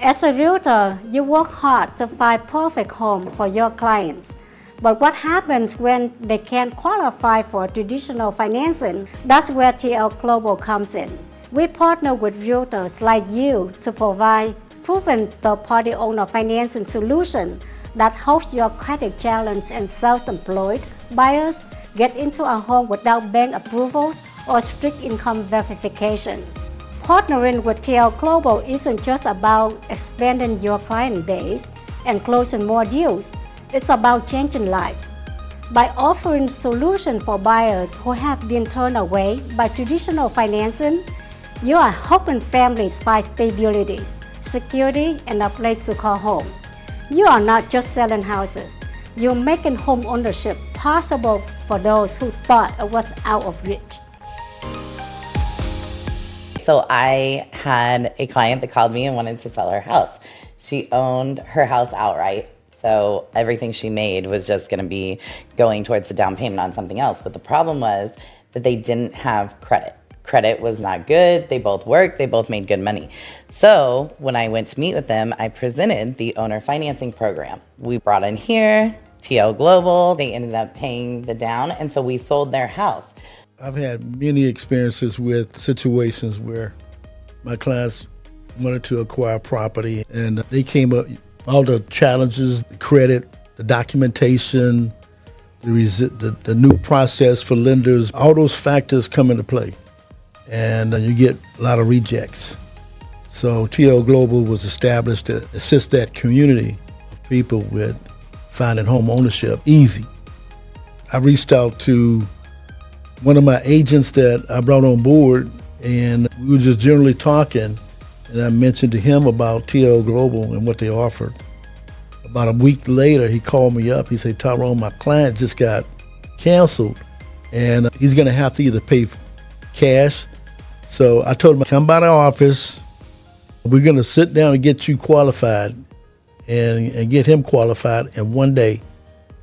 As a realtor, you work hard to find perfect home for your clients. But what happens when they can't qualify for traditional financing? That's where TL Global comes in. We partner with realtors like you to provide proven third-party owner financing solutions that helps your credit challenged and self-employed buyers get into a home without bank approvals or strict income verification. Partnering with TL Global isn't just about expanding your client base and closing more deals. It's about changing lives. By offering solutions for buyers who have been turned away by traditional financing, you are helping families find stability, security, and a place to call home. You are not just selling houses. You're making home ownership possible for those who thought it was out of reach. So I had a client that called me and wanted to sell her house. She owned her house outright, so everything she made was just going to be going towards the down payment on something else. But the problem was that they didn't have credit. Credit was not good. They both worked. They both made good money. So when I went to meet with them, I presented the owner financing program. We brought in here, TL Global. They ended up paying the down, and so we sold their house. I've had many experiences with situations where my clients wanted to acquire property and they came up, all the challenges, the credit, the documentation, the new process for lenders, all those factors come into play. And you get a lot of rejects. So TL Global was established to assist that community of people with finding home ownership easy. I reached out to one of my agents that I brought on board, and we were just generally talking, and I mentioned to him about TL Global and what they offered. About a week later, he called me up. He said, "Tyrone, my client just got canceled, and he's gonna have to either pay cash." So I told him, "Come by the office. We're gonna sit down and get you qualified and get him qualified in one day,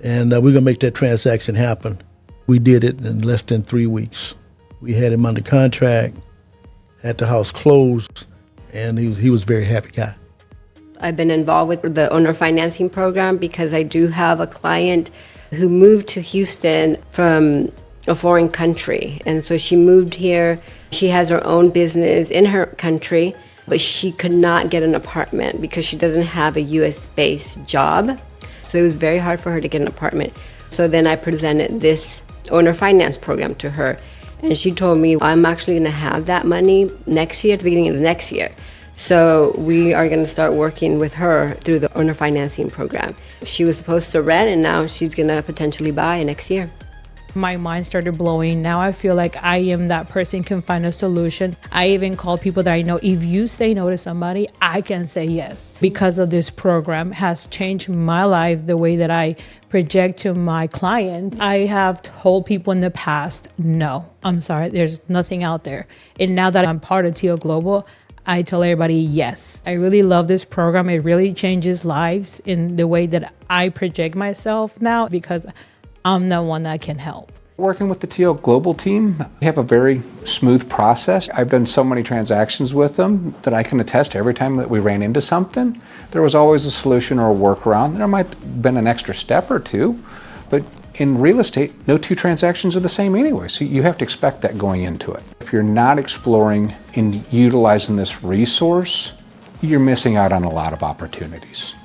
and we're gonna make that transaction happen." We did it in less than 3 weeks. We had him under contract, had the house closed, and he was a very happy guy. I've been involved with the owner financing program because I do have a client who moved to Houston from a foreign country. And so she moved here. She has her own business in her country, but she could not get an apartment because she doesn't have a US-based job. So it was very hard for her to get an apartment. So then I presented this owner finance program to her, and she told me, "I'm actually going to have that money next year, at the beginning of the next year." So we are going to start working with her through the owner financing program. She was supposed to rent, and now she's going to potentially buy next year. My mind started blowing. Now I feel like I am that person can find a solution. I even call people that I know. If you say no to somebody, I can say yes. Because of this program has changed my life, the way that I project to my clients. I have told people in the past, no, I'm sorry, there's nothing out there. And now that I'm part of TL Global, I tell everybody yes. I really love this program. It really changes lives in the way that I project myself now because I'm the one that can help. Working with the TL Global team, we have a very smooth process. I've done so many transactions with them that I can attest every time that we ran into something, there was always a solution or a workaround. There might have been an extra step or two, but in real estate, no two transactions are the same anyway, so you have to expect that going into it. If you're not exploring and utilizing this resource, you're missing out on a lot of opportunities.